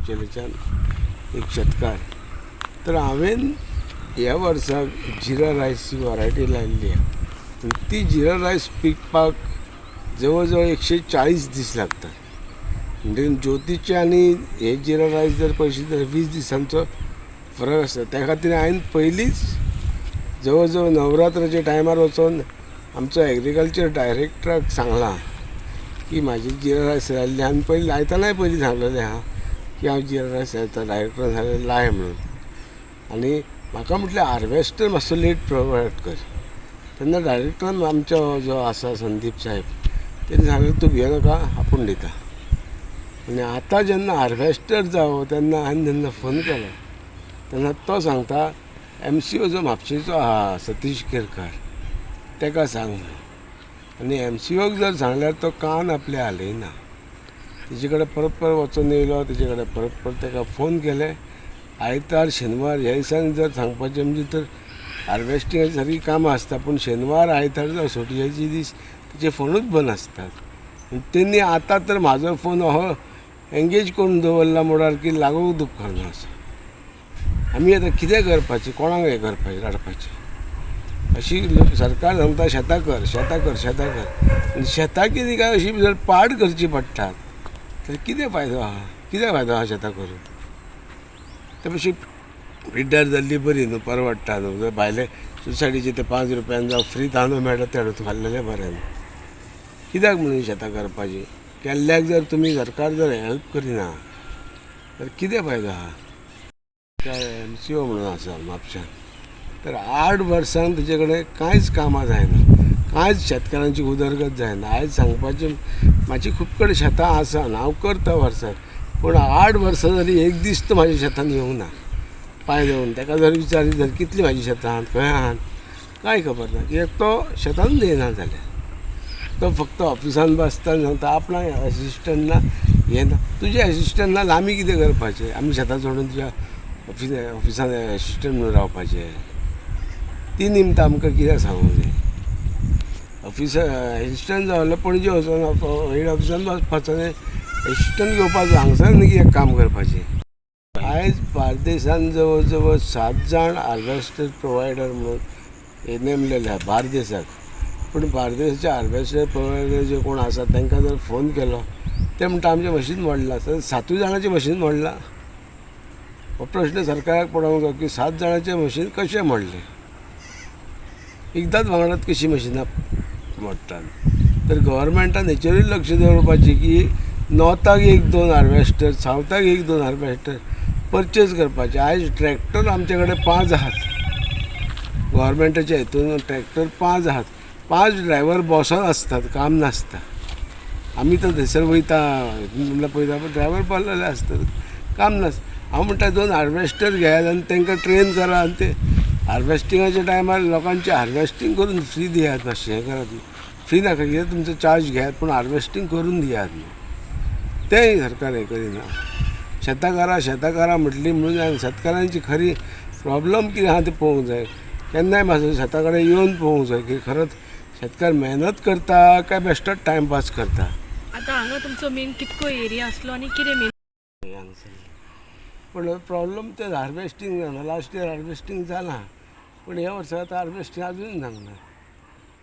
आमचेल्याच्यान एक शेतकार. तर हांवें ह्या वर्साक जिरा रायसची वरायटी लायिल्ली आहे. आनी ती जिरा रायस पिकपाक जवळ जवळ 140 दीस लागतात. म्हणजे ज्योतीचे आनी हे जिरा रायस जर पळयशी जाल्यार 20 दिसांचो फरक आसता. त्या खातीर हांवें पयलींच जवळ जवळ नवरात्राच्या टायमार वचून आमचो एग्रीकल्चर डायरेक्टराक सांगलां की म्हाजी जिरा रायस लायिल्ली. आनी पयलीं लायतनाय पयलीं सांगलेलें आहा की हांव जिरा रायस लायता. डायरेक्टरान सांगलें लाय म्हणून. आनी म्हाका म्हटलें हार्वेस्टर मातसो लेट प्रोवायड कर. तेन्ना डायरेक्टरान आमचो जो आसा संदीप साहेब तेणी सांगलें तूं भियो नाका आपूण दिता. आनी आतां जेन्ना हार्वेस्टर जावो तेन्ना हांवें जेन्ना फोन केलो तेन्ना तो सांगता MCO जो म्हापशेचो आहा सतीश केरकार ताका सांग म्हणून. आनी MCOक जर सांगल्यार तो कान आपले हालयना. तेजे कडेन परत परत वचून येयलो. तेजे कडेन परत परत ताका फोन केले. आयतार शेनवार ह्या दिसांनी जर सांगपाचें म्हणजे तर हार्वेस्टिंगाची सारकी कामां आसता पूण शेनवार आयतार जावं सुटयेचे दीस तेजे फोनूच बंद आसतात. तेणी आतां तर म्हाजो फोन हो एंगेज करून दवरला म्हळ्यार की लागूंक दुखना असो. आमी आतां कितें करपाचें, कोणाक हें करपाचें, रडपाचें अशी सरकार सांगता शेतां कर शेतां कर शेतां कर. आनी शेतां कितें काय अशी जर पाड करची पडटात जाल्यार कितें फायदो आहा, कितें फायदो आहा शेतां करून. ते भशेन रिटायर जाल्ली बरी न्हू, परवडटा न्हू. जर भायले सोसायटीचे ते 5 रुपयान जावं फ्री तांदूळ मेळटा ते हाडून खाल्लेलें बरें न्हू. कित्याक म्हणून शेतां करपाची. केल्ल्याक जर तुमी सरकार जर हेल्प करिना तर कितें फायदो आहा. MCO म्हणून आसा म्हापश्यान तर 8 वर्सांक तेजे कडेन कांयच कामां जायना. कांयच शेतकारांची उदरगत जायना. आयज सांगपाचें म्हाजी खूब कडेन शेतां आसा, हांव करता वर्साक. पूण 8 वर्सां जालीं एक दीस तो म्हाज्या शेतान येवंक ना पांय देंवन. ताका जर विचारीत जाल्यार कितलीं म्हाजी शेतां आहात, खंय आहात, कांय खबर ना. कित्याक तो शेतानूच येयना जाल्यार. तो फक्त ऑफिसान बसता आनी सांगता आपणाक एसिस्टंट ना हें ना. तुजे एसिस्टंट ना आमी कितें करपाचें. आमी शेतां सोडून तुज्या ऑफिसान एसिस्टंट म्हणून रावपाचें. ती निमतां आमकां कित्याक सांगूंक जाय. एसिस्टंट जावं जाल्यार पणजे वचून हेड ऑफिसान बसपाचो आनी एसिस्टंट घेवपाचो. हांगसर न्ही कित्याक काम करपाचें. आयज बार्देसान जवळ जवळ 7 जाण हार्वेस्टर प्रोवायडर म्हणून हे नेमलेले आहा बार्देसाक. पूण बार्देसाचे हार्वेस्टर प्रोवायडर जे कोण आसा तांकां जर फोन केलो ते म्हणटा आमचें मशीन मोडलां. तर 7 जाणांचें मशीन मोडलां. हो प्रश्न सरकाराक पडोवंक जाय की 7 जाणांचें मशीन कशें मोडलें. एकदांच वांगडात कशी मशिनां मोडटात. तर गव्हर्मेंटान हेचेरूय लक्ष दवरपाचें की नॉर्थाक 1-2 हार्वेस्टर, सावथाक 1-2 हार्वेस्टर परचेज करपाचे. आयज ट्रॅक्टर आमचे कडेन 5 आहात. गव्हर्मेंटाच्या हितून ट्रॅक्टर 5 आहात. 5 ड्रायव्हर बॉसान आसतात, काम नासता. आमी तर थंयसर वयता म्हणल्यार पळयता पूण ड्रायव्हर पावलेले आसतात, काम नासता. हांव म्हणटा 2 हार्वेस्टर घेयात आनी तांकां ट्रेन करा आनी ते हार्वेस्टिंगाच्या टायमार लोकांचें हार्वेस्टिंग करून फ्री दियात. मातशें हें करात. फ्री नाका कित्याक तुमचो चार्ज घेयात पूण हार्वेस्टिंग करून दियात न्हू. तेंय सरकार हें करिना. शेतां करा म्हटली म्हणून शेतकारांची खरी प्रॉब्लम कितें आहा तें पळोवंक जाय. केन्नाय मातसो शेता कडेन येवन पळोवंक जाय की खरोच शेतकार मेहनत करता काय बेश्टोच टायमपास करता. आतां हांगा तुमचो मेन कितको एरिया आसलो आनी कितें मेन पूण प्रॉब्लम ते हार्वेस्टिंग जाना. लास्ट इयर हार्वेस्टिंग जालां पूण ह्या वर्सा आतां हार्वेस्टिंग आजून जावंक ना.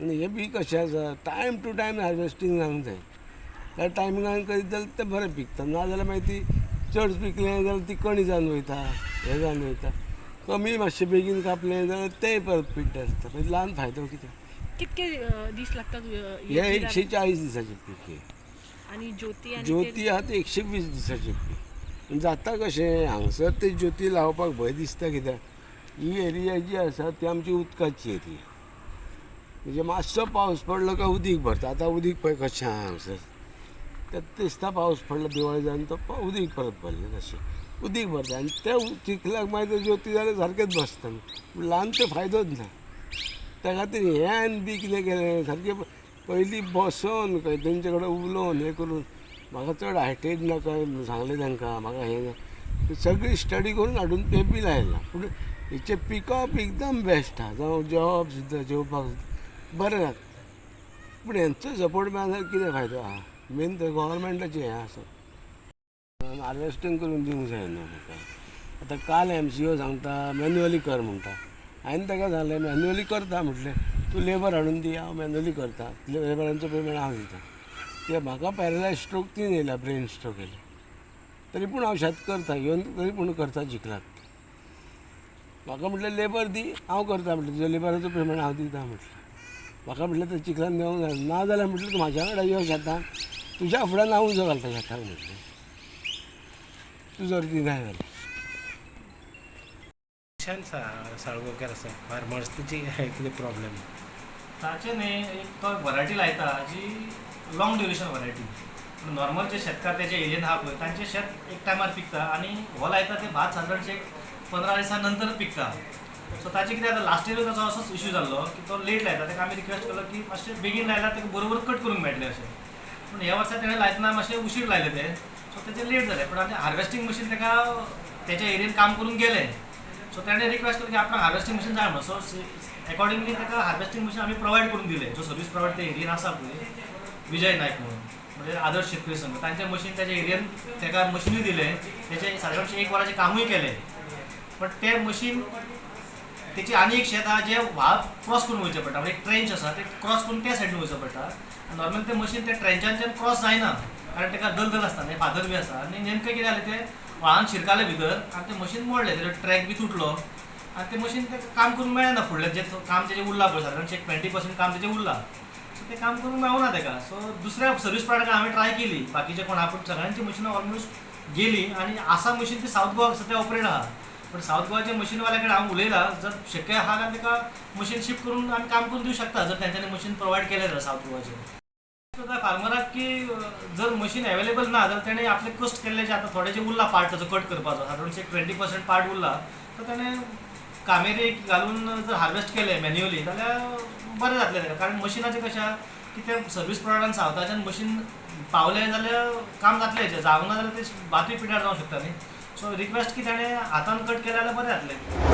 आनी हें बी कशें आसा टायम टू टायम हार्वेस्टिंग जावंक जाय. त्या टायमिंगान करीत जाल्यार तें बरें पिकता. नाजाल्यार मागीर ती चड पिकलें जाल्यार ती कणी जावन वयता, हें जावन वयता. कमी मातशें बेगीन कापलें जाल्यार तेंय परत पिड्ड्यार आसता. मागीर ल्हान फायदो कितें. कितके दीस लागतात हे 140 दिसाचें पीक हे. आनी ज्योती आहा ते 120 दिसाचें पीक. जाता कशें हांगसर ते ज्योती लावपाक भंय दिसता. कित्याक ही एरिया जी आसा ती आमची उदकाची एरिया. म्हणजे मातसो पावस पडलो काय उदीक भरता. आतां उदीक पळय कशें आहा हांगसर. तें दिसता पावस पडलो दिवाळी जावन तो उदीक परत भरलें तशें उदीक भरता. आनी ते चिखलाक मागीर ते ज्योती जाल्यार सारकेंच बसता. ल्हान ते फायदोच ना. त्या खातीर हें हांवें बी कितें केलें सारकें पयलीं बसोन खंय तेंचे कडेन उलोवन हें करून म्हाका चड हायटेज नाका सांगलें तांकां. म्हाका हें सगळी स्टडी करून हाडून ते बी लायलां. पूण हेचें पिकअप एकदम बेस्ट आहा. जावं जॉब सुद्दां जेवपाक सुद्दां बरें जाता. पूण हेंचो सपोर्ट मेळना जाल्यार कितें फायदो आहा. मेन तर गव्हर्मेंटाचें हें आसा. हार्वेस्टिंग करून दिवंक जायना म्हाका. आतां काल MCO सांगता मॅन्युअली कर म्हणटा. हांवें ताका सांगलें मॅन्युअली करता म्हटलें, तूं लेबर हाडून दी हांव मॅन्युअली करता, लेबरांचो पेमेंट हांव दिता. कित्याक म्हाका पॅरलायज स्ट्रोक 3 येयला, ब्रेन स्ट्रोक येयला. तरी पूण हांव शेत करता, येवन तरी पूण करता चिखलात. म्हाका म्हटलें लेबर दी हांव करता म्हटलें, तुज्या लेबराचो पेमेंट हांव दिता म्हटलें. म्हाका म्हटलें ते चिखलान देवंक जाय ना जाल्यार म्हटलें तूं म्हाज्या कडेन यो शेतांत, तुज्या फुड्यान हांव उजो घालता शेतांक म्हटलें, तूं जर दिनाय जाल्यार. छान साळगांवकर आसा फार्मर्साची कितें प्रॉब्लेम ताचे न्ही एक तो वरायटी लायता जी लॉंग ड्युरेशन वरायटी. नॉर्मल जे शेतकार त्याच्या एरियेन आहा पळय तांचे शेत एक टायमार पिकता आनी हो लायता ते भात सादारणशे एक 15 दिसां नंतर पिकता. सो ताचे कितें जाता लास्ट इयर ताचो असोच इश्यू जाल्लो की तो लेट लायता, ताका आमी रिक्वेस्ट केलो की मातशें बेगीन लायल्यार ताका बरोबर कट करूंक मेळटलें अशें. पूण ह्या वर्सा तेणें लायतना मातशें उशीर लायले ते, सो तेचें लेट जालें. पूण आतां हार्वेस्टींग मशीन ताका तेच्या एरियेन काम करून गेलें. सो ताणें रिक्वेस्ट केली की आपणाक हार्वेस्टींग मशीन जाय म्हणून. सो अकॉर्डिंगली ताका हार्वेस्टींग मशीन आमी प्रोवायड करून दिलें. जो सर्वीस प्रोवायड त्या एरियेन आसा पळय विजय नायक म्हणून, म्हणजे आदर्श शेतकरी संघ, तांचें मशीन त्याच्या एरियेन ताका मशिनूय दिलें. तेचें सादारणशें 1 वराचें कामूय केलें. बट तें मशीन तेची आनी एक शेत आहा जें व्हाळ क्रॉस करून वयचें पडटा, म्हणजे एक ट्रेंच आसा ते क्रॉस करून त्या सायडीन वयचो पडटा. नॉर्मली तें मशीन त्या ट्रेंचांच्यान क्रॉस जायना, कारण ताका दलदल आसता न्ही, फादर बी आसा. आनी नेमकें कितें जालें तें व्हाळान शिरकालें भितर आनी तें मशीन मोडलें, तेजो ट्रॅक बी तुटलो आनी तें मशीन तें काम करूंक मेळना. फुडलें जें काम तेजें उरलां पळय सादारणशें एक 20% काम तेजें उरलां. सो तें काम करूंक मेळूना ताका. सो दुसऱ्या सर्वीस प्रोवायडराक हांवें ट्राय केली, बाकीचे कोण आहा पूण सगळ्यांची मशीनां ऑलमोस्ट गेली. आनी आसा मशीन ती सावथ गोवा सद्या ऑपरेट आहा. पण सावथ गोवाच्या मशीनवाल्या कडेन हांव उलयलां, जर शक्य आहा जाल्यार ताका मशीन शिफ्ट करून आमी काम करून दिवंक शकता, जर तेंच्यांनी मशीन प्रोवायड केलें जाल्यार सावथ गोवाचें. फार्मराक की जर मशीन अवेलेबल ना जाल्यार तेणें आपले कश्ट केल्ले जे आतां थोडे जे उरला पार्ट ताचो कट करपाचो, सादारणशे 20% पार्ट उरला, तर तेणें कामेरी घालून जर हार्वेस्ट केलें मॅन्युअली जाल्यार बरें जातलें ताका. कारण मशिनाचें कशें आहा की तें सर्वीस प्रोवायडरान सावथाच्यान मशीन पावलें जाल्यार काम जातलें, जावंक ना जाल्यार ते भातूय पिड्यार जावंक शकता न्ही. सो रिक्वेस्ट की ताणें हातान कट केलें जाल्यार बरें जातलें.